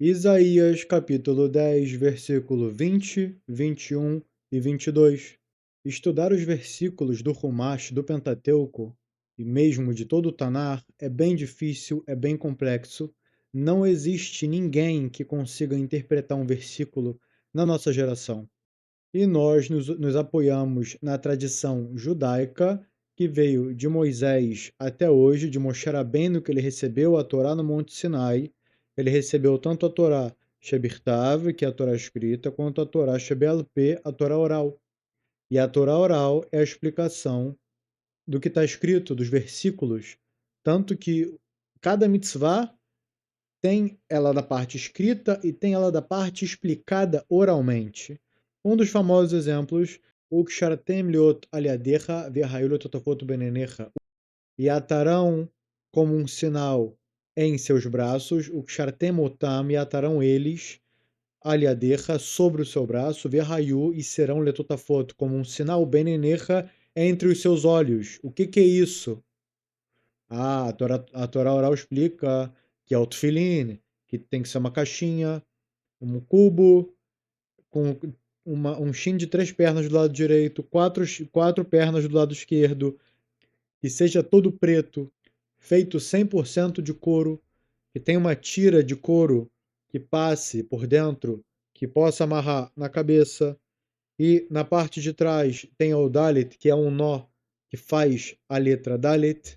Isaías capítulo 10, versículo 20, 21 e 22. Estudar os versículos do Rumash do Pentateuco e mesmo de todo o Tanar é bem difícil, é bem complexo. Não existe ninguém que consiga interpretar um versículo na nossa geração. E nós nos apoiamos na tradição judaica que veio de Moisés até hoje, de Moshe Rabbeinu, que ele recebeu a Torá no Monte Sinai. Ele recebeu tanto a Torá Shebirtav, que é a Torá escrita, quanto a Torá Shebel Peh, a Torá oral. E a Torá oral é a explicação do que está escrito, dos versículos. Tanto que cada mitzvah tem ela da parte escrita e tem ela da parte explicada oralmente. Um dos famosos exemplos, o Kshartem Liot Aliadecha Verhailut Totafot Benenecha, e atarão como um sinal em seus braços, o Kshartem Otam, e atarão eles, Aliadecha, sobre o seu braço, Verhayu, e serão Letotafot, como um sinal Benenecha entre os seus olhos. O que é isso? A Torá oral explica que é o Tfilin, que tem que ser uma caixinha, um cubo, com um shin de 3 pernas do lado direito, quatro pernas do lado esquerdo, que seja todo preto, feito 100% de couro, que tenha uma tira de couro que passe por dentro, que possa amarrar na cabeça, e na parte de trás tem o Dalet, que é um nó que faz a letra Dalet,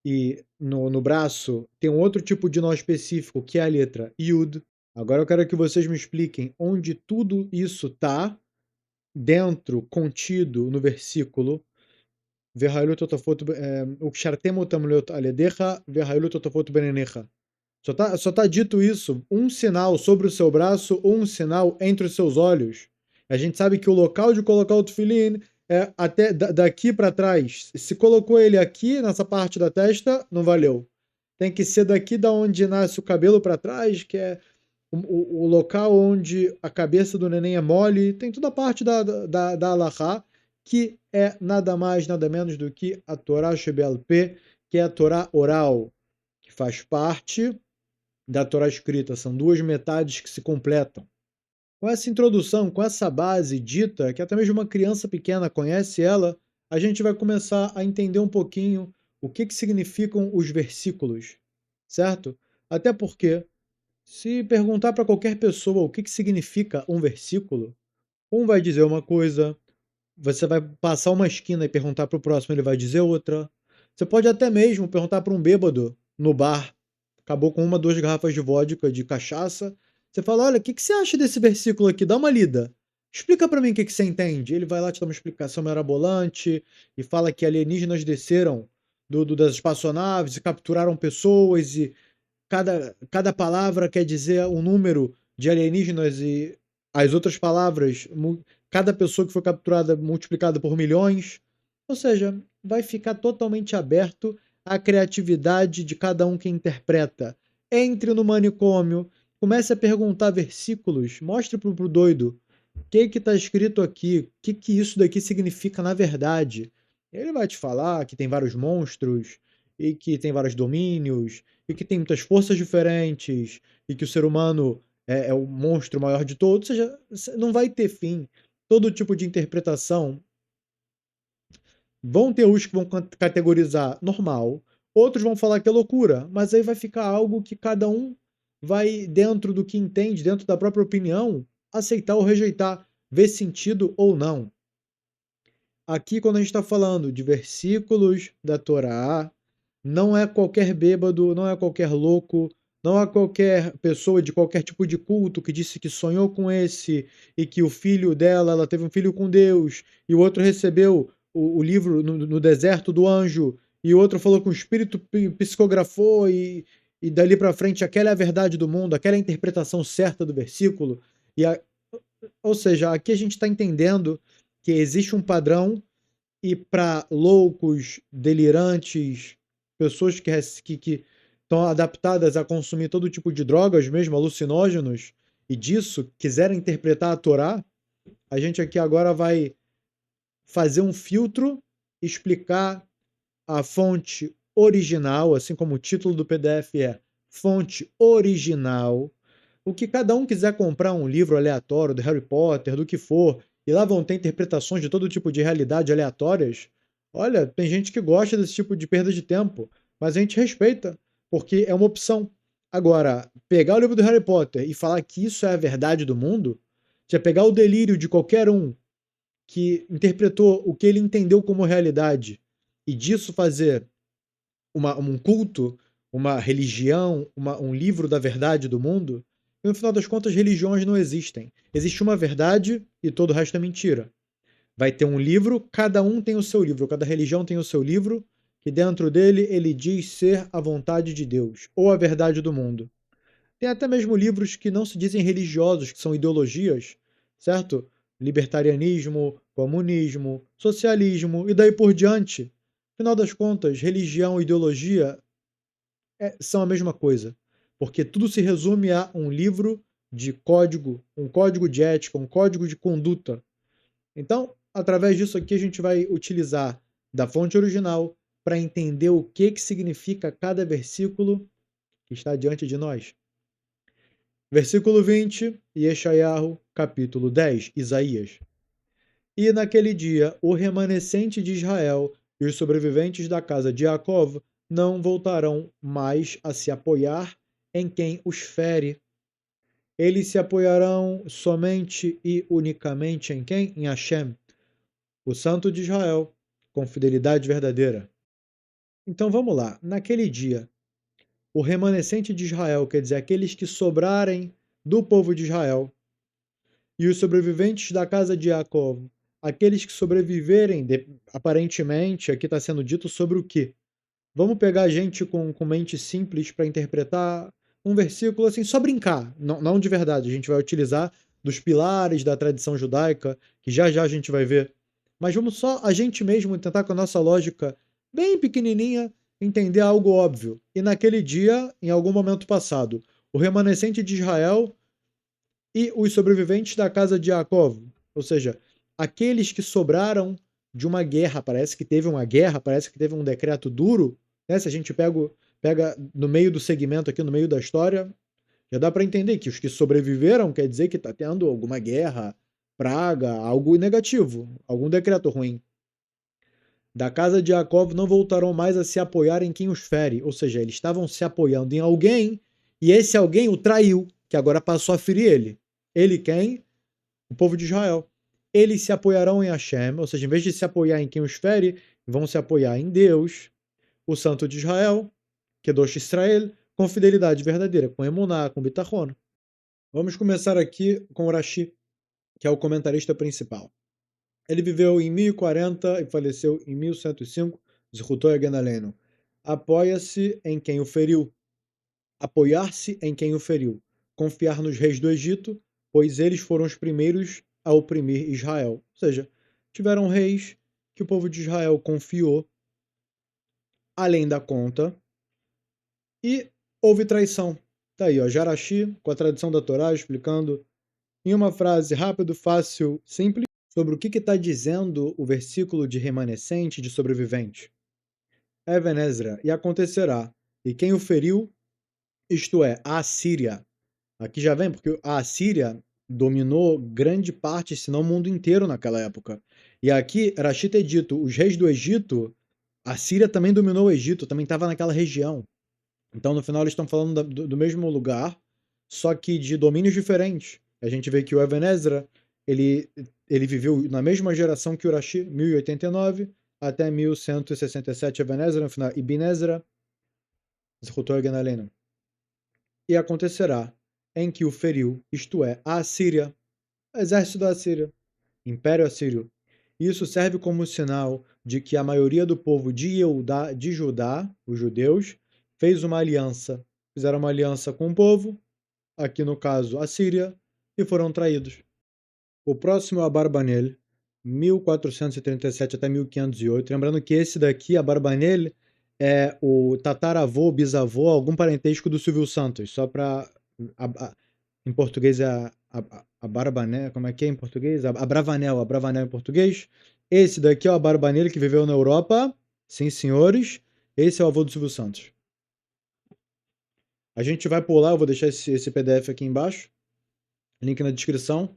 e no braço tem um outro tipo de nó específico, que é a letra Yud. Agora eu quero que vocês me expliquem onde tudo isso está dentro, contido no versículo só tá dito isso, um sinal sobre o seu braço ou um sinal entre os seus olhos. A gente sabe que o local de colocar o tefilim é até daqui para trás. Se colocou ele aqui, nessa parte da testa, não valeu. Tem que ser daqui da onde nasce o cabelo para trás, que é o local onde a cabeça do neném é mole. Tem toda a parte da Halahá, que é nada mais, nada menos do que a Torá Shebel Peh, que é a Torá oral, que faz parte da Torá escrita. São duas metades que se completam. Com essa introdução, com essa base dita, que até mesmo uma criança pequena conhece ela, a gente vai começar a entender um pouquinho o que significam os versículos, certo? Até porque, se perguntar para qualquer pessoa o que significa um versículo, um vai dizer uma coisa, você vai passar uma esquina e perguntar para o próximo, ele vai dizer outra. Você pode até mesmo perguntar para um bêbado no bar, acabou com 1, 2 garrafas de vodka, de cachaça. Você fala: olha, o que você acha desse versículo aqui? Dá uma lida. Explica para mim o que você entende. Ele vai lá te dar uma explicação mirabolante e fala que alienígenas desceram das espaçonaves e capturaram pessoas, e cada palavra quer dizer um número de alienígenas, e as outras palavras, cada pessoa que foi capturada multiplicada por milhões. Ou seja, vai ficar totalmente aberto à criatividade de cada um que interpreta. Entre no manicômio, comece a perguntar versículos, mostre pro doido o que está escrito aqui, o que isso daqui significa na verdade. Ele vai te falar que tem vários monstros, e que tem vários domínios, e que tem muitas forças diferentes, e que o ser humano é o monstro maior de todos. Ou seja, não vai ter fim. Todo tipo de interpretação. Vão ter os que vão categorizar normal, outros vão falar que é loucura, mas aí vai ficar algo que cada um vai, dentro do que entende, dentro da própria opinião, aceitar ou rejeitar, ver sentido ou não. Aqui, quando a gente está falando de versículos da Torá, não é qualquer bêbado, não é qualquer louco, não é qualquer pessoa de qualquer tipo de culto que disse que sonhou com esse, e que o filho dela, ela teve um filho com Deus, e o outro recebeu o livro no deserto do anjo, e o outro falou que o espírito psicografou, e dali para frente aquela é a verdade do mundo, aquela é a interpretação certa do versículo. Ou seja, aqui a gente está entendendo que existe um padrão, e para loucos, delirantes, pessoas que estão adaptadas a consumir todo tipo de drogas, mesmo alucinógenos, e disso quiserem interpretar a Torá, a gente aqui agora vai fazer um filtro, explicar a fonte original, assim como o título do PDF é fonte original, O que cada um quiser comprar um livro aleatório do Harry Potter, do que for, e lá vão ter interpretações de todo tipo de realidade aleatórias, olha, tem gente que gosta desse tipo de perda de tempo, mas a gente respeita, porque é uma opção. Agora, pegar o livro do Harry Potter e falar que isso é a verdade do mundo, já pegar o delírio de qualquer um que interpretou o que ele entendeu como realidade e disso fazer um culto, uma religião, um livro da verdade do mundo, e no final das contas, religiões não existem. Existe uma verdade e todo o resto é mentira. Vai ter um livro, cada um tem o seu livro, cada religião tem o seu livro, que dentro dele ele diz ser a vontade de Deus, ou a verdade do mundo. Tem até mesmo livros que não se dizem religiosos, que são ideologias, certo? Libertarianismo, comunismo, socialismo e daí por diante. Afinal das contas, religião e ideologia são a mesma coisa, porque tudo se resume a um livro de código, um código de ética, um código de conduta. Então, através disso aqui, a gente vai utilizar da fonte original para entender o que significa cada versículo que está diante de nós. Versículo 20, Yeshayahu, capítulo 10, Isaías. E naquele dia, o remanescente de Israel e os sobreviventes da casa de Jacov não voltarão mais a se apoiar em quem os fere. Eles se apoiarão somente e unicamente em quem? Em Hashem, o Santo de Israel, com fidelidade verdadeira. Então vamos lá. Naquele dia, o remanescente de Israel, quer dizer, aqueles que sobrarem do povo de Israel, e os sobreviventes da casa de Jacov, aqueles que sobreviverem, aparentemente, aqui está sendo dito sobre o quê? Vamos pegar a gente com mente simples para interpretar um versículo assim, só brincar, não de verdade. A gente vai utilizar dos pilares da tradição judaica, que já já a gente vai ver. Mas vamos só a gente mesmo tentar com a nossa lógica bem pequenininha entender algo óbvio. E naquele dia, em algum momento passado, o remanescente de Israel e os sobreviventes da casa de Jacov, ou seja, aqueles que sobraram de uma guerra, parece que teve uma guerra, parece que teve um decreto duro, né? Se a gente pega no meio do segmento aqui, no meio da história, já dá para entender que os que sobreviveram quer dizer que está tendo alguma guerra, praga, algo negativo, algum decreto ruim. Da casa de Jacov não voltarão mais a se apoiar em quem os fere, ou seja, eles estavam se apoiando em alguém e esse alguém o traiu, que agora passou a ferir ele. Ele quem? O povo de Israel. Eles se apoiarão em Hashem, ou seja, em vez de se apoiar em quem os fere, vão se apoiar em Deus, o Santo de Israel, Kedosh Israel, com fidelidade verdadeira, com emuná, com bitachon. Vamos começar aqui com o Rashi, que é o comentarista principal. Ele viveu em 1040 e faleceu em 1105, Zchuto Yagen Aleinu. Apoia-se em quem o feriu. Apoiar-se em quem o feriu. Confiar nos reis do Egito, pois eles foram os primeiros a oprimir Israel. Ou seja, tiveram reis que o povo de Israel confiou além da conta e houve traição. Tá aí, ó, Jarashi, com a tradução da Torá, explicando em uma frase rápido, fácil, simples, sobre o que está dizendo o versículo de remanescente, de sobrevivente. Even Ezra, e acontecerá, e quem o feriu, isto é, a Assíria. Aqui já vem, porque a Assíria dominou grande parte, se não o mundo inteiro naquela época. E aqui, Rashi ter dito, os reis do Egito, a Síria também dominou o Egito, também estava naquela região. Então, no final, eles estão falando do mesmo lugar, só que de domínios diferentes. A gente vê que o Even Ezra, ele viveu na mesma geração que o Rashi, 1089 até 1167, Even Ezra, no final, Ibn Ezra, Zchuto Ganaleno. E acontecerá em que o feriu, isto é, a Assíria, o exército da Assíria, Império Assírio. Isso serve como sinal de que a maioria do povo de Judá, os judeus, fez uma aliança. Fizeram uma aliança com o povo, aqui no caso a Síria, e foram traídos. O próximo é Abarbanel, 1437 até 1508. Lembrando que esse daqui, Abarbanel, é o tataravô, bisavô, algum parentesco do Silvio Santos. Só para... Em português é a Barbanel, como é que é em português? A Bravanel em português. Esse daqui é o Abarbanel que viveu na Europa. Sim, senhores. Esse é o avô do Silvio Santos. A gente vai pular, eu vou deixar esse PDF aqui embaixo, link na descrição,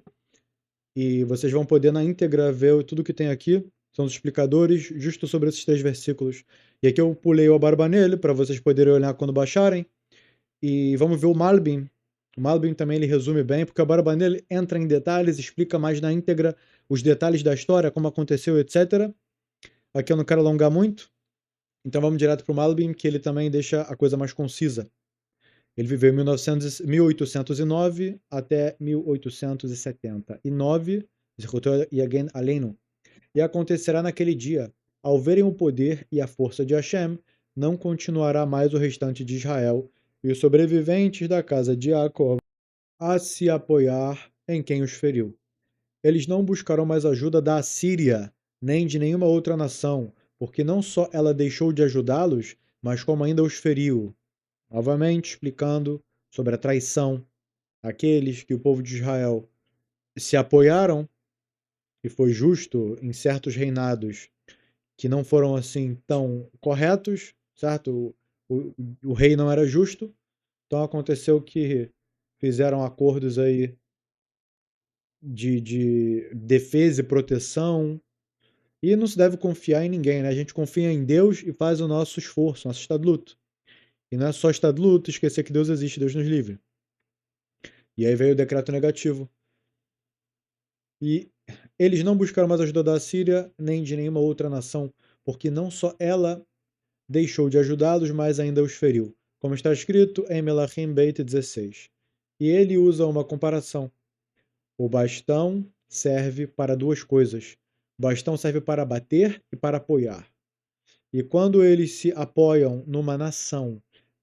e vocês vão poder na íntegra ver tudo que tem aqui. São os explicadores justo sobre esses 3 versículos. E aqui eu pulei o Abarbanel para vocês poderem olhar quando baixarem. E vamos ver o Malbim. O Malbim também ele resume bem, porque o Abarbanel entra em detalhes, explica mais na íntegra os detalhes da história, como aconteceu, etc. Aqui eu não quero alongar muito, então vamos direto para o Malbim, que ele também deixa a coisa mais concisa. Ele viveu em 1809 até 1879, e acontecerá naquele dia, ao verem o poder e a força de Hashem, não continuará mais o restante de Israel e os sobreviventes da casa de Jacó a se apoiar em quem os feriu. Eles não buscarão mais ajuda da Assíria, nem de nenhuma outra nação, porque não só ela deixou de ajudá-los, mas como ainda os feriu. Novamente explicando sobre a traição, aqueles que o povo de Israel se apoiaram, e foi justo em certos reinados que não foram assim tão corretos, certo? O rei não era justo, então aconteceu que fizeram acordos aí de defesa e proteção, e não se deve confiar em ninguém, né? A gente confia em Deus e faz o nosso esforço, nosso estado de luto. E não é só estado de luto, esquecer que Deus existe, Deus nos livre. E aí veio o decreto negativo. E eles não buscaram mais ajuda da Síria, nem de nenhuma outra nação, porque não só ela deixou de ajudá-los, mas ainda os feriu. Como está escrito em Melachim Beit 16. E ele usa uma comparação. O bastão serve para 2 coisas. O bastão serve para bater e para apoiar. E quando eles se apoiam numa nação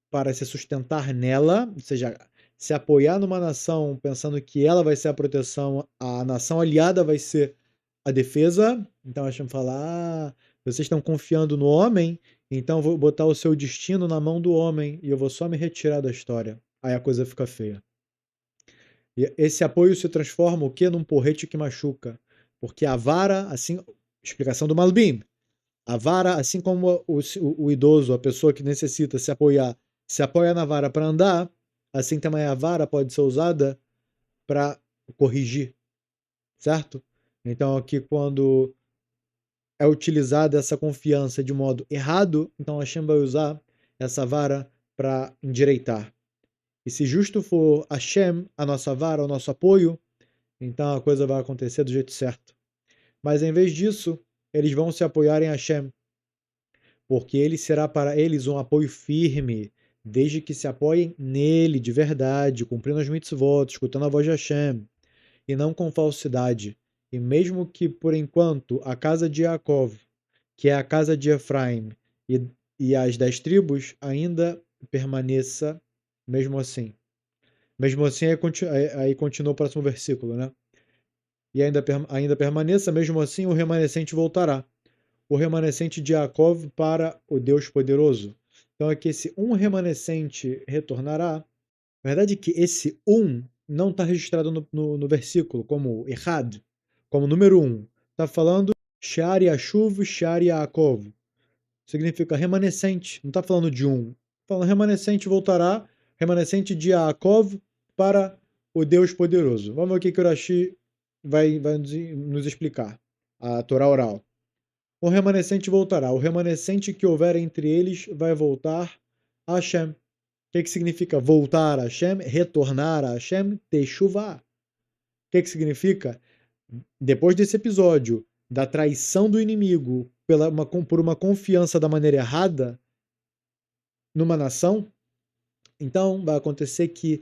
para se sustentar nela, ou seja, se apoiar numa nação pensando que ela vai ser a proteção, a nação aliada vai ser a defesa, então Hashem fala, vocês estão confiando no homem, então eu vou botar o seu destino na mão do homem e eu vou só me retirar da história. Aí a coisa fica feia. E esse apoio se transforma o quê? Num porrete que machuca. Porque a vara, assim, explicação do Malbim, a vara, assim como o idoso, a pessoa que necessita se apoia na vara para andar, assim também a vara pode ser usada para corrigir, certo? Então aqui quando é utilizada essa confiança de modo errado, então Hashem vai usar essa vara para endireitar. E se justo for Hashem, a nossa vara, o nosso apoio, então a coisa vai acontecer do jeito certo. Mas em vez disso, eles vão se apoiar em Hashem, porque ele será para eles um apoio firme, desde que se apoiem nele de verdade, cumprindo as mitzvot, escutando a voz de Hashem, e não com falsidade. E mesmo que, por enquanto, a casa de Yaakov, que é a casa de Efraim, e as 10 tribos, ainda permaneça mesmo assim. Mesmo assim, aí continua o próximo versículo, né? E ainda permaneça, mesmo assim o remanescente voltará. O remanescente de Yaakov para o Deus poderoso. Então é que esse um remanescente retornará. A verdade é que esse um não está registrado no versículo como errado, como número um. Está falando Shar Yashuv, Shar Yaakov. Significa remanescente, não está falando de um. Está falando remanescente voltará, remanescente de Yaakov para o Deus poderoso. Vamos ver o que o Rashi vai nos explicar. A Torá oral. O remanescente voltará. O remanescente que houver entre eles vai voltar a Hashem. O que significa voltar a Hashem? Retornar a Hashem? Teshuvah. O que significa? Depois desse episódio da traição do inimigo por uma confiança da maneira errada numa nação, então vai acontecer que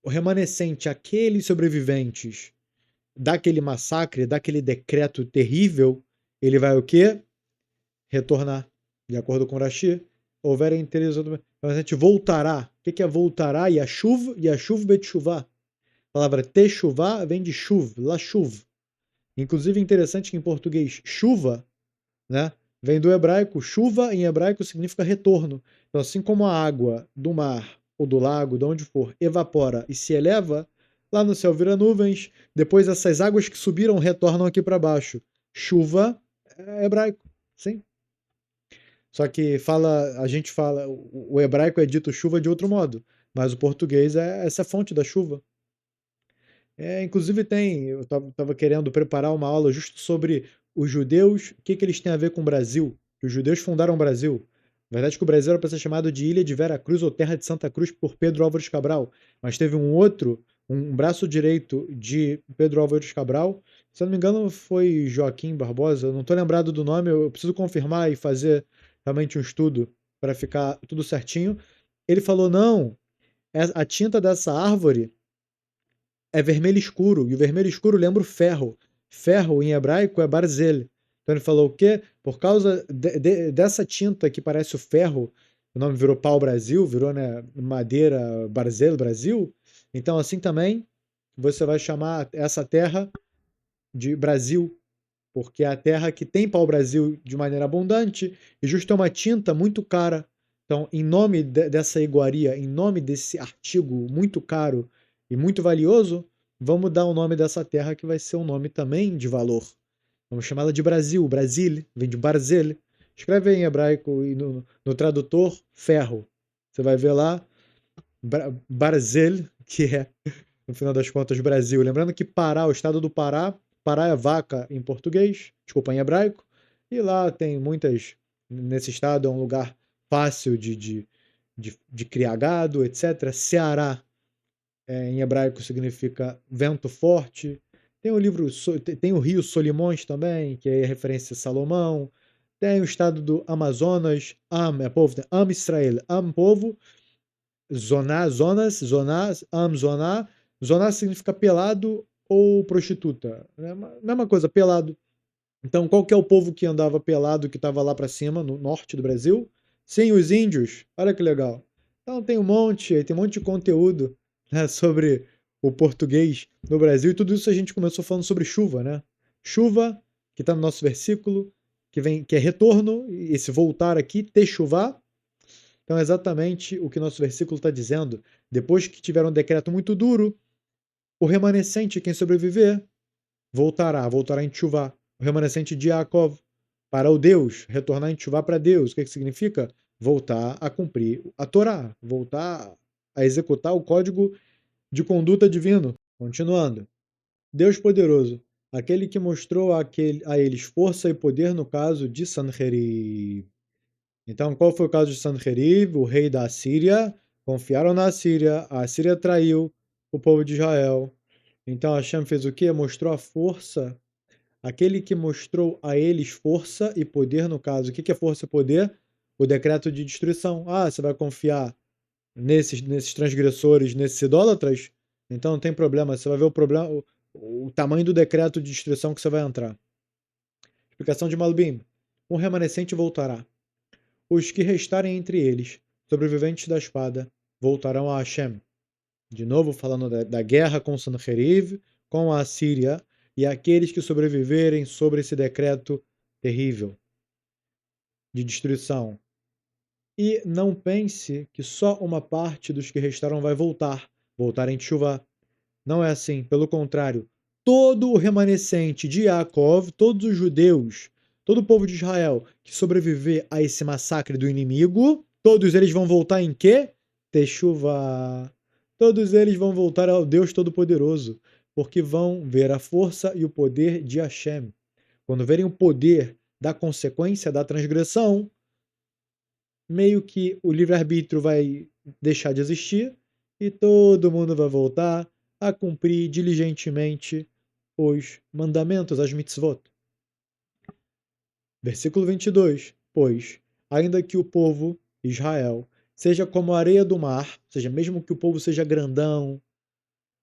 o remanescente, aqueles sobreviventes daquele massacre, daquele decreto terrível, ele vai o quê? Retornar. De acordo com Rashi, houver interesse, a gente voltará. O que é voltará? Yashuv betshuvah. A palavra techuvah vem de chuv, lashuv. Inclusive interessante que em português chuva, né, vem do hebraico. Chuva em hebraico significa retorno. Então assim como a água do mar ou do lago, de onde for, evapora e se eleva, lá no céu vira nuvens, depois essas águas que subiram retornam aqui para baixo. Chuva é hebraico, sim. Só que a gente fala, o hebraico é dito chuva de outro modo. mas o português é essa fonte da chuva. Inclusive eu estava querendo preparar uma aula justo sobre os judeus, o que eles têm a ver com o Brasil, que os judeus fundaram o Brasil. Na verdade, que o Brasil era para ser chamado de Ilha de Vera Cruz ou Terra de Santa Cruz por Pedro Álvares Cabral, mas teve um braço direito de Pedro Álvares Cabral, se eu não me engano foi Joaquim Barbosa, eu não estou lembrado do nome, eu preciso confirmar e fazer realmente um estudo para ficar tudo certinho. Ele falou, não, a tinta dessa árvore é vermelho escuro, e o vermelho escuro lembra o ferro. Ferro, em hebraico, é barzel. Então ele falou o quê? Por causa dessa tinta que parece o ferro, o nome virou pau-brasil, virou, né, madeira barzel Brasil. Então assim também você vai chamar essa terra de Brasil, porque é a terra que tem pau-brasil de maneira abundante e justo é uma tinta muito cara. Então, em nome dessa iguaria, em nome desse artigo muito caro e muito valioso, vamos dar o nome dessa terra que vai ser um nome também de valor. Vamos chamá-la de Brasil. Brasil vem de Barzel. Escreve aí em hebraico e no tradutor, ferro. Você vai ver lá, Barzel, que é, no final das contas, Brasil. Lembrando que Pará, o estado do Pará, Pará é vaca em português, desculpa, em hebraico, e lá tem muitas. Nesse estado é um lugar fácil de criar gado, etc. Ceará, em hebraico, significa vento forte. Tem o livro, tem o rio Solimões também, que é referência a Salomão. Tem o estado do Amazonas, Am é povo, né? Am Israel, Am povo, Zoná, zonas, zonás, Am zoná. Zoná significa pelado ou prostituta. É a mesma coisa, pelado. Então, qual que é o povo que andava pelado, que estava lá para cima, no norte do Brasil? Sim, os índios. Olha que legal. Então, tem um monte de conteúdo, né, sobre o português no Brasil. E tudo isso a gente começou falando sobre chuva, né? Chuva, que está no nosso versículo, que é retorno, e esse voltar aqui, techuvá. Então, é exatamente o que nosso versículo está dizendo. Depois que tiver um decreto muito duro, o remanescente, quem sobreviver, voltará em Tchuvá. O remanescente de Yaakov, para o Deus, retornar em Tchuvá para Deus. O que significa? Voltar a cumprir a Torá, voltar a executar o código de conduta divino. Continuando. Deus poderoso, aquele que mostrou a eles força e poder no caso de Sanherib. Então, qual foi o caso de Sanherib, o rei da Assíria? Confiaram na Assíria, a Assíria traiu o povo de Israel. Então, Hashem fez o quê? Mostrou a força. Aquele que mostrou a eles força e poder, no caso. O que é força e poder? O decreto de destruição. Ah, você vai confiar nesses transgressores, nesses idólatras? Então não tem problema, você vai ver o problema, o tamanho do decreto de destruição que você vai entrar. Explicação de Malbim. Um remanescente voltará. Os que restarem entre eles, sobreviventes da espada, voltarão a Hashem. De novo, falando da guerra com Sanherib, com a Assíria, e aqueles que sobreviverem sobre esse decreto terrível de destruição. E não pense que só uma parte dos que restaram vai voltar em Tchuvá. Não é assim, pelo contrário, todo o remanescente de Yaakov, todos os judeus, todo o povo de Israel que sobreviver a esse massacre do inimigo, todos eles vão voltar em quê? Teshuvá. Todos eles vão voltar ao Deus Todo-Poderoso, porque vão ver a força e o poder de Hashem. Quando verem o poder da consequência da transgressão, meio que o livre-arbítrio vai deixar de existir e todo mundo vai voltar a cumprir diligentemente os mandamentos, as mitzvot. Versículo 22. Pois, ainda que o povo, Israel, seja como a areia do mar, ou seja, mesmo que o povo seja grandão,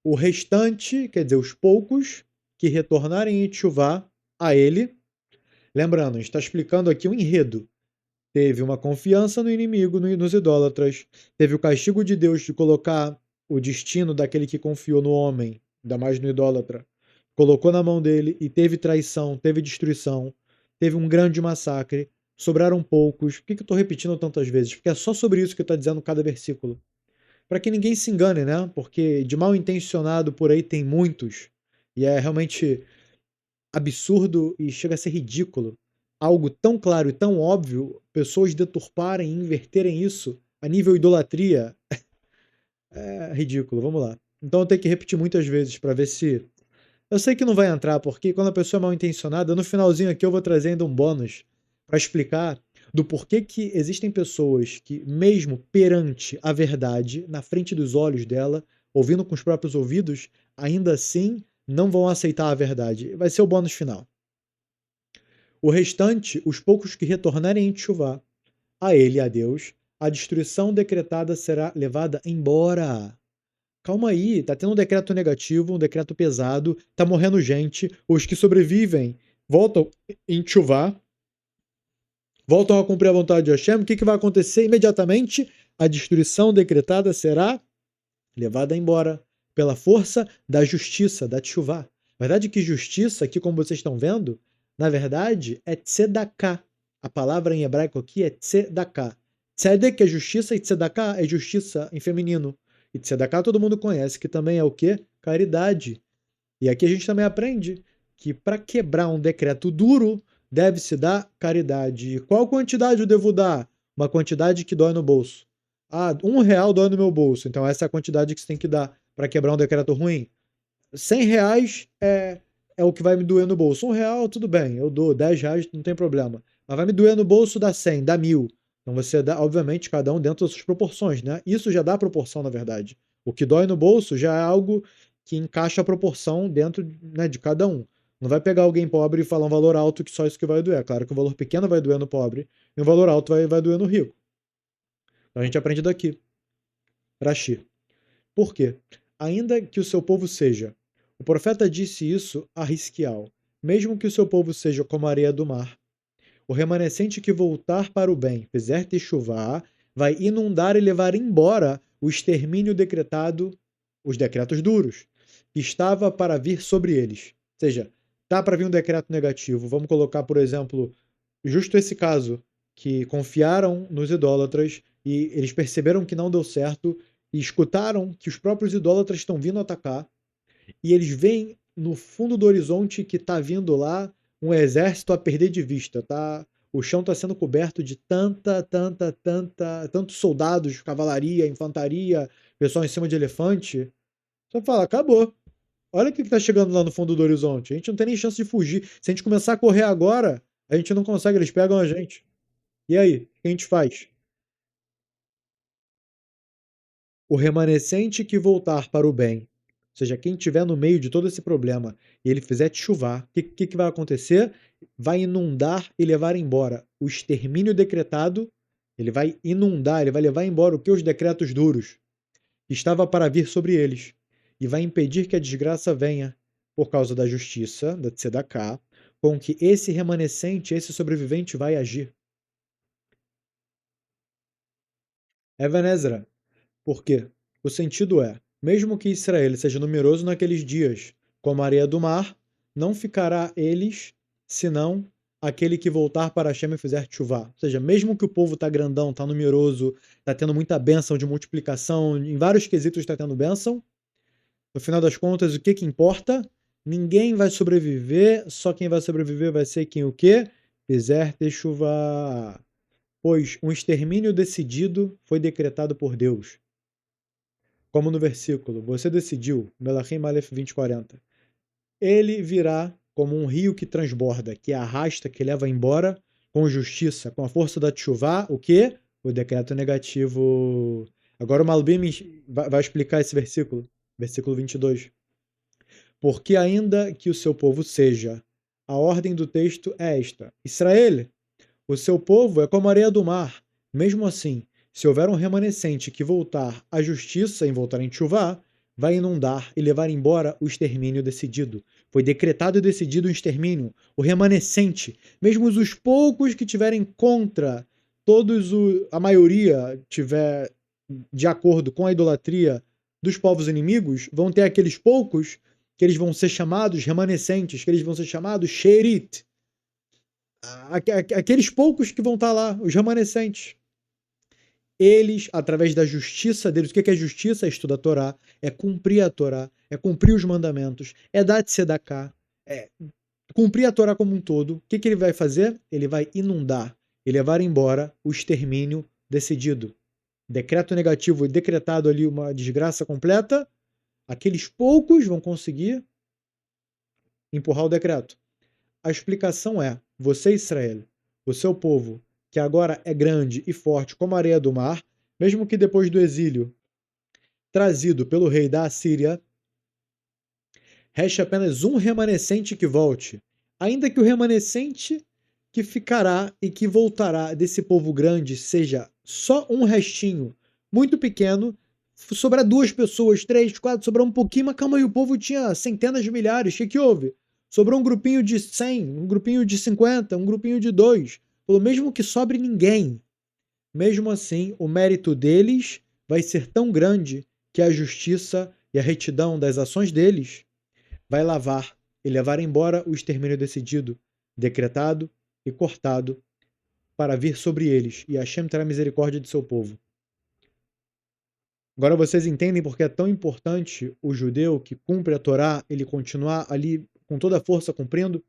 o restante, quer dizer, os poucos que retornarem em Tchuvá a ele, lembrando, a gente está explicando aqui o enredo. Teve uma confiança no inimigo, nos idólatras. Teve o castigo de Deus de colocar o destino daquele que confiou no homem, ainda mais no idólatra. Colocou na mão dele e teve traição, teve destruição, teve um grande massacre. Sobraram poucos. Por que eu estou repetindo tantas vezes? Porque é só sobre isso que está dizendo cada versículo. Para que ninguém se engane, né? Porque de mal intencionado por aí tem muitos. E é realmente absurdo e chega a ser ridículo algo tão claro e tão óbvio, pessoas deturparem e inverterem isso a nível idolatria. É ridículo, vamos lá. Então eu tenho que repetir muitas vezes para ver se. Eu sei que não vai entrar, porque quando a pessoa é mal intencionada, no finalzinho aqui eu vou trazer ainda um bônus para explicar do porquê que existem pessoas que, mesmo perante a verdade, na frente dos olhos dela, ouvindo com os próprios ouvidos, ainda assim não vão aceitar a verdade. Vai ser o bônus final. O restante, os poucos que retornarem em Tchuvá, a ele, a Deus, a destruição decretada será levada embora. Calma aí, tá tendo um decreto negativo, um decreto pesado, tá morrendo gente, os que sobrevivem voltam em Tchuvá, voltam a cumprir a vontade de Hashem, o que vai acontecer imediatamente? A destruição decretada será levada embora pela força da justiça, da Tchuvá. Na verdade que justiça, aqui como vocês estão vendo, na verdade é tzedakah. A palavra em hebraico aqui é tzedakah. Tzedek é justiça e tzedakah é justiça em feminino. E tzedakah todo mundo conhece, que também é o quê? Caridade. E aqui a gente também aprende que para quebrar um decreto duro, deve-se dar caridade. E qual quantidade eu devo dar? Uma quantidade que dói no bolso. Ah, R$ 1 dói no meu bolso. Então essa é a quantidade que você tem que dar para quebrar um decreto ruim. R$ 100 é o que vai me doer no bolso. R$ 1, tudo bem, eu dou. R$ 10, não tem problema. Mas vai me doer no bolso, dá 100, dá 1.000. Então você dá, obviamente, cada um dentro das suas proporções, né? Isso já dá proporção, na verdade. O que dói no bolso já é algo que encaixa a proporção dentro, né, de cada um. Não vai pegar alguém pobre e falar um valor alto que só isso que vai doer. Claro que o valor pequeno vai doer no pobre e o valor alto vai doer no rico. Então a gente aprende daqui. Rashi. Por quê? Ainda que o seu povo seja. O profeta disse isso a Risquial. Mesmo que o seu povo seja como a areia do mar, o remanescente que voltar para o bem, fizer techuvá, vai inundar e levar embora o extermínio decretado, os decretos duros, que estava para vir sobre eles. Ou seja, tá para vir um decreto negativo. Vamos colocar, por exemplo, justo esse caso, que confiaram nos idólatras e eles perceberam que não deu certo e escutaram que os próprios idólatras estão vindo atacar e eles veem no fundo do horizonte que está vindo lá um exército a perder de vista, tá? O chão está sendo coberto de tantos soldados, cavalaria, infantaria, pessoal em cima de elefante. Você fala, acabou. Olha o que está chegando lá no fundo do horizonte. A gente não tem nem chance de fugir. Se a gente começar a correr agora, a gente não consegue, eles pegam a gente. E aí, o que a gente faz? O remanescente que voltar para o bem, ou seja, quem estiver no meio de todo esse problema e ele fizer chuvar, o que vai acontecer? Vai inundar e levar embora o extermínio decretado, ele vai inundar, ele vai levar embora o que? Os decretos duros, que estava para vir sobre eles, e vai impedir que a desgraça venha, por causa da justiça, da tzedakah, com que esse remanescente, esse sobrevivente vai agir. Evan Por quê? O sentido é: mesmo que Israel seja numeroso naqueles dias, como a areia do mar, não ficará eles, senão aquele que voltar para Hashem e fizer chuvá. Ou seja, mesmo que o povo está grandão, está numeroso, está tendo muita bênção de multiplicação, em vários quesitos está tendo bênção, no final das contas, o que que importa? Ninguém vai sobreviver, só quem vai sobreviver vai ser quem o quê? Fizer techuvá. Pois um extermínio decidido foi decretado por Deus. Como no versículo, você decidiu, Melachim Aleph 20:40. Ele virá como um rio que transborda, que arrasta, que leva embora, com justiça, com a força da Tchuvá, o quê? O decreto negativo. Agora o Malbim vai explicar esse versículo, versículo 22. Porque ainda que o seu povo seja, a ordem do texto é esta: Israel, o seu povo é como a areia do mar. Mesmo assim, se houver um remanescente que voltar à justiça em voltar em Tchuvá, vai inundar e levar embora o extermínio decidido. Foi decretado e decidido o extermínio. O remanescente, mesmo os poucos que tiverem contra, a maioria tiver de acordo com a idolatria dos povos inimigos, vão ter aqueles poucos que eles vão ser chamados remanescentes, que eles vão ser chamados Sherit, aqueles poucos que vão estar lá, os remanescentes. Eles, através da justiça deles, o que é justiça? É estudar a Torá, é cumprir a Torá, é cumprir os mandamentos, é dar de tzedakah, é cumprir a Torá como um todo. O que ele vai fazer? Ele vai inundar e levar embora o extermínio decidido. decreto negativo e decretado ali uma desgraça completa, aqueles poucos vão conseguir empurrar o decreto. A explicação é: você, Israel, o seu povo, que agora é grande e forte como a areia do mar, mesmo que depois do exílio trazido pelo rei da Assíria, reste apenas um remanescente que volte, ainda que o remanescente que ficará e que voltará desse povo grande seja só um restinho muito pequeno, sobrar 2 pessoas, 3, 4, sobrar um pouquinho, mas calma aí, o povo tinha centenas de milhares, o que houve? Sobrou um grupinho de 100, um grupinho de 50, um grupinho de 2, pelo mesmo que sobre ninguém. Mesmo assim, o mérito deles vai ser tão grande que a justiça e a retidão das ações deles vai lavar e levar embora o extermínio decidido, decretado e cortado para vir sobre eles, e Hashem terá misericórdia de seu povo. Agora vocês entendem porque é tão importante o judeu que cumpre a Torá, ele continuar ali com toda a força cumprindo,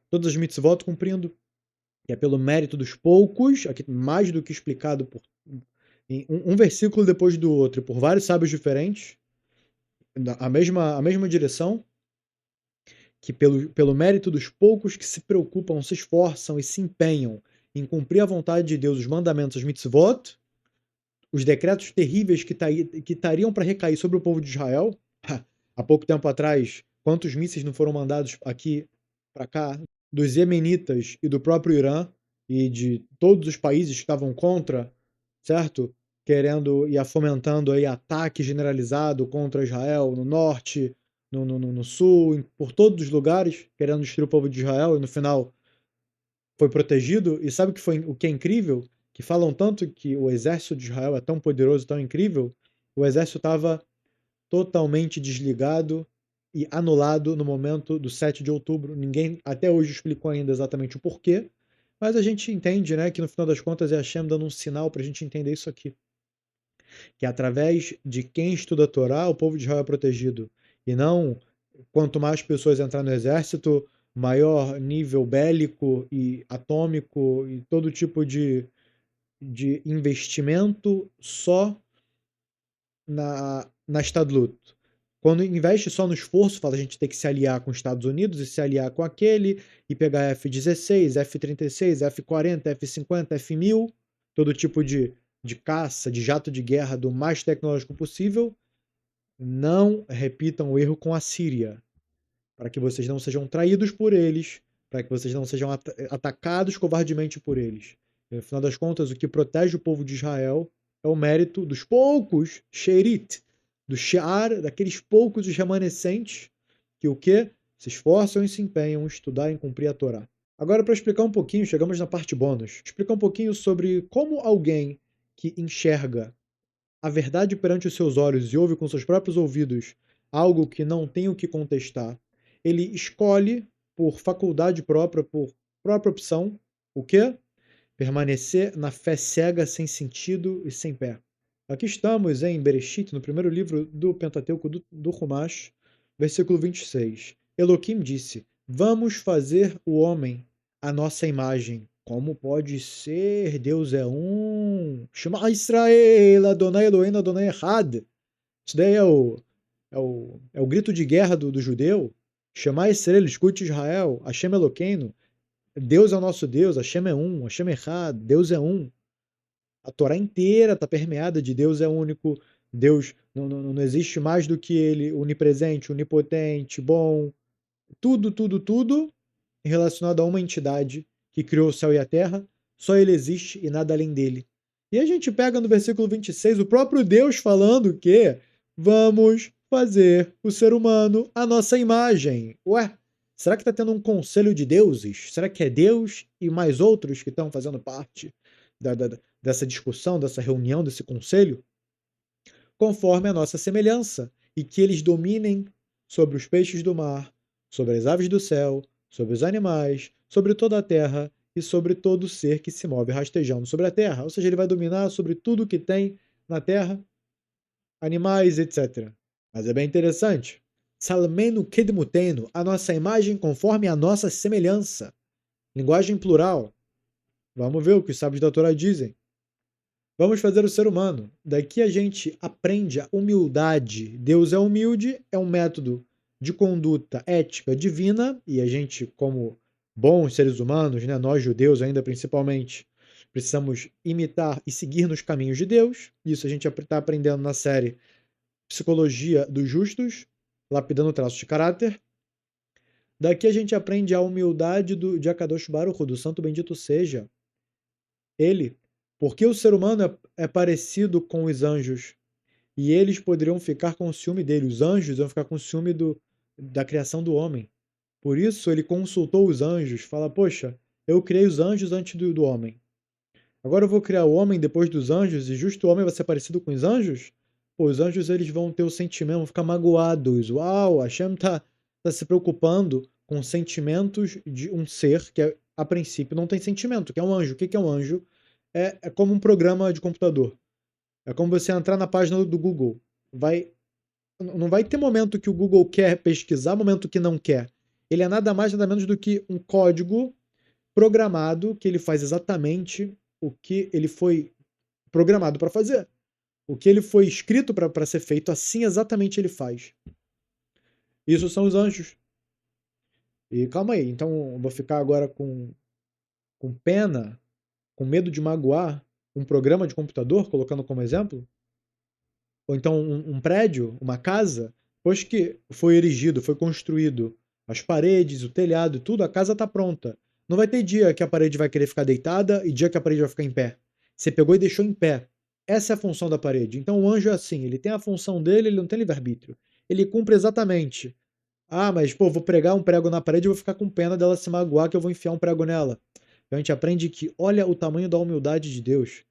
todas as mitzvot cumprindo, e é pelo mérito dos poucos, aqui mais do que explicado por um versículo depois do outro, por vários sábios diferentes, a mesma direção, que pelo mérito dos poucos que se preocupam, se esforçam e se empenham em cumprir a vontade de Deus, os mandamentos, as mitzvot, os decretos terríveis que estariam para recair sobre o povo de Israel. Há pouco tempo atrás, quantos mísseis não foram mandados aqui para cá, dos iemenitas e do próprio Irã, e de todos os países que estavam contra, certo? Querendo e fomentando aí ataque generalizado contra Israel no norte, no sul, por todos os lugares, querendo destruir o povo de Israel, e no final foi protegido. E sabe o que é incrível? Que falam tanto que o exército de Israel é tão poderoso, tão incrível, o exército estava totalmente desligado e anulado no momento do 7 de outubro. Ninguém até hoje explicou ainda exatamente o porquê, mas a gente entende, né, que no final das contas é Hashem dando um sinal para a gente entender isso aqui. Que através de quem estuda a Torá, o povo de Israel é protegido. E não, quanto mais pessoas entrar no exército, maior nível bélico e atômico e todo tipo de investimento só na Estadlut. Quando investe só no esforço, fala a gente tem que se aliar com os Estados Unidos e se aliar com aquele, e pegar F-16, F-36, F-40, F-50, F-1000, todo tipo de caça, de jato de guerra do mais tecnológico possível. Não repitam o erro com a Síria, para que vocês não sejam traídos por eles, para que vocês não sejam atacados covardemente por eles. E, no final das contas, o que protege o povo de Israel é o mérito dos poucos, Sherit, do Shear, daqueles poucos os remanescentes, que o quê? Se esforçam e se empenham em estudar e cumprir a Torá. Agora, para explicar um pouquinho, chegamos na parte bônus, explicar um pouquinho sobre como alguém que enxerga a verdade perante os seus olhos e ouve com seus próprios ouvidos algo que não tem o que contestar, ele escolhe por faculdade própria, por própria opção, o quê? Permanecer na fé cega, sem sentido e sem pé. Aqui estamos em Bereshit, no primeiro livro do Pentateuco do Humash, versículo 26. Elohim disse: vamos fazer o homem à nossa imagem. Como pode ser? Deus é um. Shema Israel, Adonai Eloheinu, Adonai Echad. Isso daí é o grito de guerra do judeu. Shema Israel, escute Israel, Hashem Eloqueno. Deus é o nosso Deus, Hashem é um, Hashem Echad, Deus é um. A Torá inteira está permeada de Deus é único, Deus não existe mais do que Ele, onipresente, onipotente, bom, tudo relacionado a uma entidade que criou o céu e a terra, só Ele existe e nada além dele. E a gente pega no versículo 26 o próprio Deus falando que vamos fazer o ser humano à nossa imagem. Ué, será que está tendo um conselho de deuses? Será que é Deus e mais outros que estão fazendo parte dessa discussão, dessa reunião, desse conselho? Conforme a nossa semelhança, e que eles dominem sobre os peixes do mar, sobre as aves do céu, sobre os animais, sobre toda a terra e sobre todo ser que se move rastejando sobre a terra. Ou seja, ele vai dominar sobre tudo que tem na terra, animais, etc. Mas é bem interessante. Salmenu kedmutenu, a nossa imagem conforme a nossa semelhança. Linguagem plural. Vamos ver o que os sábios da Torá dizem. Vamos fazer o ser humano. Daqui a gente aprende a humildade. Deus é humilde, é um método de conduta ética divina, e a gente, como bons seres humanos, né, nós judeus ainda principalmente, precisamos imitar e seguir nos caminhos de Deus. Isso a gente está aprendendo na série Psicologia dos Justos, lapidando traços de caráter. Daqui a gente aprende a humildade de Akadosh Baruch Hu, do Santo Bendito seja ele, porque o ser humano é parecido com os anjos, e eles poderiam ficar com ciúme dele. Os anjos iam ficar com ciúme da criação do homem. Por isso ele consultou os anjos, fala: Poxa, eu criei os anjos antes do homem. Agora eu vou criar o homem depois dos anjos, e justo o homem vai ser parecido com os anjos? Pô, os anjos eles vão ter o sentimento, vão ficar magoados. Uau, Hashem tá se preocupando com sentimentos de um ser que, a princípio, não tem sentimento, que é um anjo. O que é um anjo? É como um programa de computador. É como você entrar na página do Google. Não vai ter momento que o Google quer pesquisar, momento que não quer. Ele é nada mais, nada menos do que um código programado que ele faz exatamente o que ele foi programado para fazer. O que ele foi escrito para ser feito, assim exatamente ele faz. Isso são os anjos. E calma aí, então eu vou ficar agora com pena, com medo de magoar um programa de computador, colocando como exemplo? Ou então um prédio, uma casa, depois que foi erigido, foi construído, as paredes, o telhado, tudo, a casa está pronta. Não vai ter dia que a parede vai querer ficar deitada e dia que a parede vai ficar em pé. Você pegou e deixou em pé. Essa é a função da parede. Então o anjo é assim, ele tem a função dele, ele não tem livre-arbítrio. Ele cumpre exatamente. Ah, mas pô, vou pregar um prego na parede e vou ficar com pena dela se magoar que eu vou enfiar um prego nela. Então a gente aprende que olha o tamanho da humildade de Deus.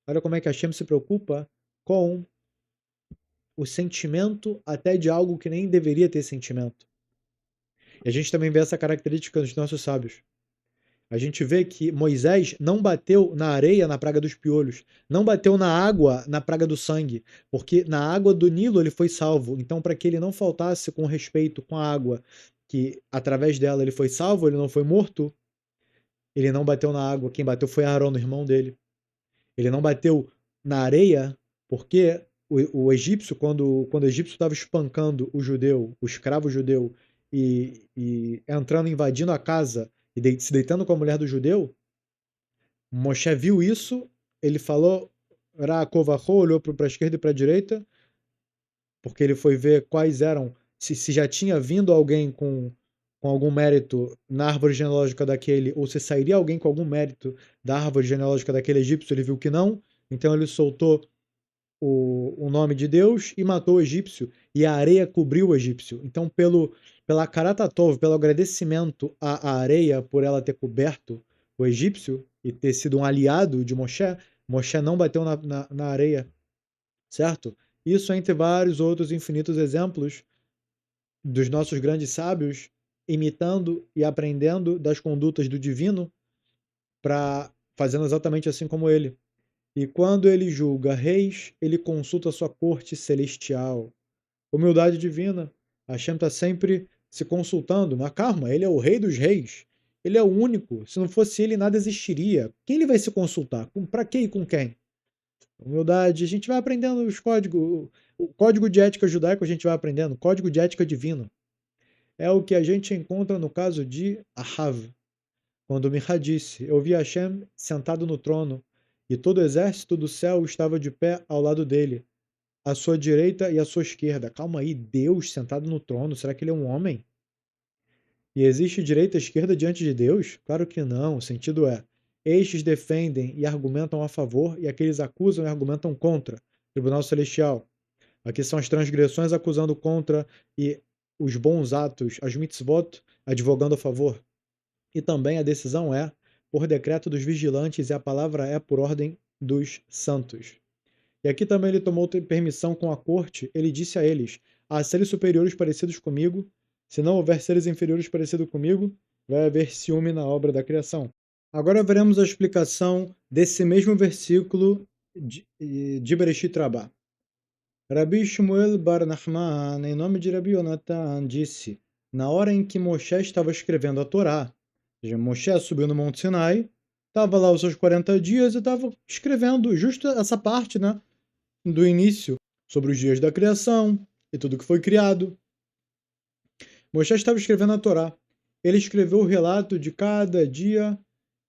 Olha como é que Hashem se preocupa com o sentimento até de algo que nem deveria ter sentimento. E a gente também vê essa característica dos nossos sábios. A gente vê que Moisés não bateu na areia na praga dos piolhos, não bateu na água na praga do sangue, porque na água do Nilo ele foi salvo. Então, para que ele não faltasse com respeito com a água, que através dela ele foi salvo, ele não foi morto, ele não bateu na água. Quem bateu foi Arão, o irmão dele. Ele não bateu na areia, porque o egípcio, quando o egípcio estava espancando o judeu, o escravo judeu, e entrando, invadindo a casa e se deitando com a mulher do judeu, Moshe viu isso, ele falou, Ra'akovacho, olhou para a esquerda e para a direita, porque ele foi ver quais eram, se já tinha vindo alguém com algum mérito na árvore genealógica daquele, ou se sairia alguém com algum mérito da árvore genealógica daquele egípcio, ele viu que não, então ele soltou o nome de Deus e matou o egípcio, e a areia cobriu o egípcio. Então, pela karatatov, pelo agradecimento à areia por ela ter coberto o egípcio e ter sido um aliado de Moshe, Moshe não bateu na areia, certo? Isso entre vários outros infinitos exemplos dos nossos grandes sábios imitando e aprendendo das condutas do divino para fazendo exatamente assim como ele. E quando ele julga reis, ele consulta a sua corte celestial. Humildade divina. Hashem está sempre se consultando. Mas calma, ele é o rei dos reis. Ele é o único. Se não fosse ele, nada existiria. Quem ele vai se consultar? Para quê e com quem? Humildade. A gente vai aprendendo os códigos. O código de ética judaico a gente vai aprendendo. O código de ética divino. É o que a gente encontra no caso de Ahav. Quando Micha disse: Eu vi Hashem sentado no trono, e todo o exército do céu estava de pé ao lado dele, à sua direita e à sua esquerda. Calma aí, Deus sentado no trono, será que ele é um homem? E existe direita e esquerda diante de Deus? Claro que não, o sentido é: estes defendem e argumentam a favor, e aqueles acusam e argumentam contra. Tribunal Celestial. Aqui são as transgressões acusando contra e os bons atos, as mitzvot, advogando a favor. E também a decisão é por decreto dos vigilantes e a palavra é por ordem dos santos. E aqui também ele tomou permissão com a corte, ele disse a eles: há seres superiores parecidos comigo, se não houver seres inferiores parecidos comigo, vai haver ciúme na obra da criação. Agora veremos a explicação desse mesmo versículo de Bereshit Rabbah. Rabi Shmuel Bar Nachman, em nome de Rabi Yonatan, disse: na hora em que Moshe estava escrevendo a Torá, Moshe subiu no Monte Sinai, Tava lá os seus 40 dias e tava escrevendo justo essa parte, né, do início, sobre os dias da criação e tudo que foi criado. Moisés estava escrevendo a Torá. Ele escreveu o relato de cada dia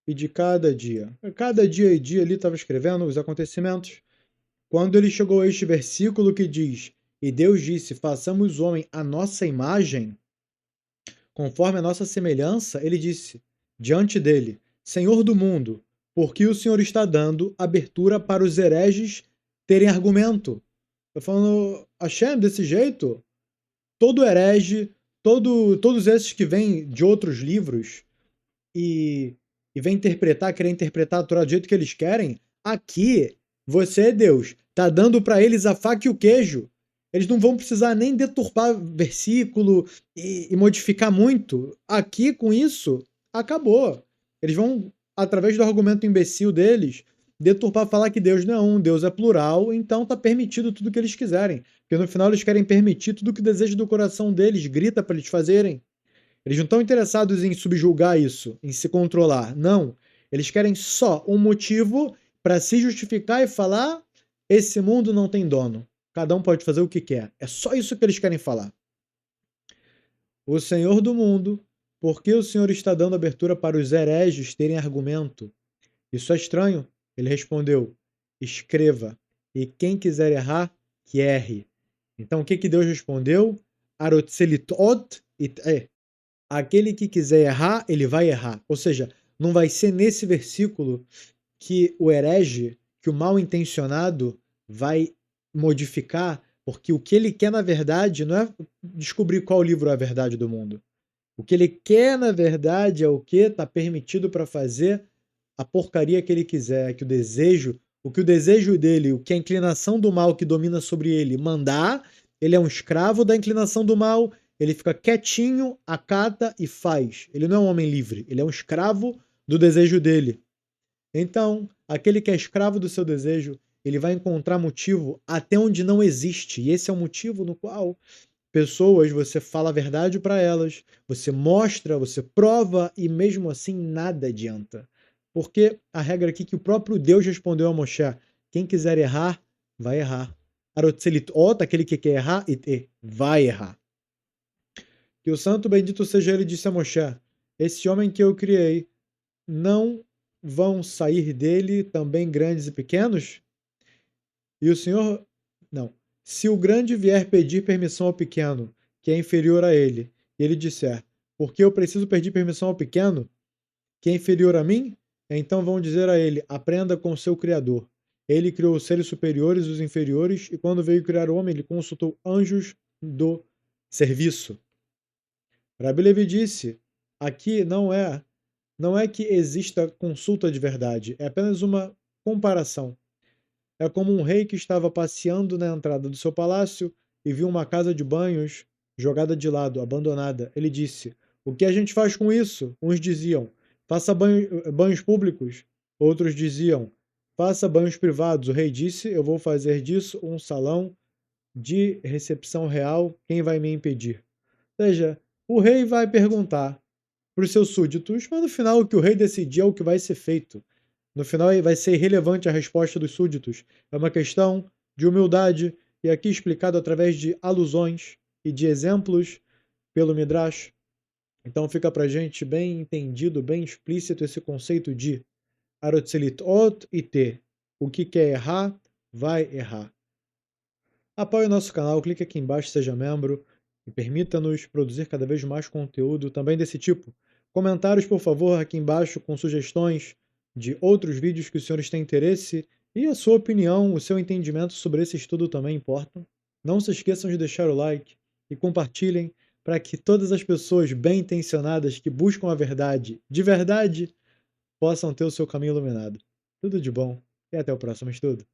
e de cada dia. Cada dia e dia ele estava escrevendo os acontecimentos. Quando ele chegou a este versículo que diz: "E Deus disse: façamos o homem à nossa imagem, conforme a nossa semelhança", ele disse diante dele: "Senhor do mundo, por que o Senhor está dando abertura para os hereges terem argumento?" Tá falando, Hashem, desse jeito, todo herege, todos esses que vêm de outros livros e, e vêm querer interpretar a Torá do jeito que eles querem, aqui você é Deus, tá dando para eles a faca e o queijo. Eles não vão precisar nem deturpar versículo e modificar muito. Aqui, com isso, acabou. Eles vão, através do argumento imbecil deles, deturpar, falar que Deus não é um, Deus é plural, então tá permitido tudo que eles quiserem. Porque no final eles querem permitir tudo que o desejo do coração deles grita para eles fazerem. Eles não estão interessados em subjugar isso, em se controlar. Não. Eles querem só um motivo para se justificar e falar: esse mundo não tem dono. Cada um pode fazer o que quer. É só isso que eles querem falar. O Senhor do mundo, por que o Senhor está dando abertura para os hereges terem argumento? Isso é estranho. Ele respondeu: escreva, e quem quiser errar, que erre. Então o que Deus respondeu? Arotzelitot it. Aquele que quiser errar, ele vai errar. Ou seja, não vai ser nesse versículo que o herege, que o mal intencionado vai modificar, porque o que ele quer na verdade não é descobrir qual livro é a verdade do mundo. O que ele quer na verdade é o que está permitido para fazer a porcaria que ele quiser, que o que o desejo dele, o que a inclinação do mal que domina sobre ele mandar, ele é um escravo da inclinação do mal, ele fica quietinho, acata e faz. Ele não é um homem livre, ele é um escravo do desejo dele. Então, aquele que é escravo do seu desejo, ele vai encontrar motivo até onde não existe. E esse é o motivo no qual pessoas, você fala a verdade para elas, você mostra, você prova e mesmo assim nada adianta. Porque a regra aqui que o próprio Deus respondeu a Moshe: quem quiser errar, vai errar. Arotzelitot, aquele que quer errar, vai errar. Que o santo bendito seja ele, disse a Moshe: esse homem que eu criei, não vão sair dele também grandes e pequenos? E o Senhor, não. Se o grande vier pedir permissão ao pequeno, que é inferior a ele, e ele disser: porque eu preciso pedir permissão ao pequeno, que é inferior a mim? Então vão dizer a ele: aprenda com seu Criador. Ele criou os seres superiores e os inferiores, e quando veio criar o homem, ele consultou anjos do serviço. Rabi Levi disse: aqui não é que exista consulta de verdade, é apenas uma comparação. É como um rei que estava passeando na entrada do seu palácio e viu uma casa de banhos jogada de lado, abandonada. Ele disse: o que a gente faz com isso? Uns diziam: faça banhos públicos. Outros diziam: faça banhos privados. O rei disse: eu vou fazer disso um salão de recepção real. Quem vai me impedir? Ou seja, o rei vai perguntar para os seus súditos, mas no final o que o rei decidir é o que vai ser feito. No final vai ser irrelevante a resposta dos súditos. É uma questão de humildade, e aqui explicado através de alusões e de exemplos pelo Midrash. Então fica para a gente bem entendido, bem explícito esse conceito de Arotzelitot it. O que quer errar, vai errar. Apoie o nosso canal, clique aqui embaixo, seja membro e permita-nos produzir cada vez mais conteúdo também desse tipo. Comentários, por favor, aqui embaixo com sugestões de outros vídeos que os senhores têm interesse e a sua opinião, o seu entendimento sobre esse estudo também importam. Não se esqueçam de deixar o like e compartilhem para que todas as pessoas bem intencionadas que buscam a verdade de verdade possam ter o seu caminho iluminado. Tudo de bom e até o próximo estudo.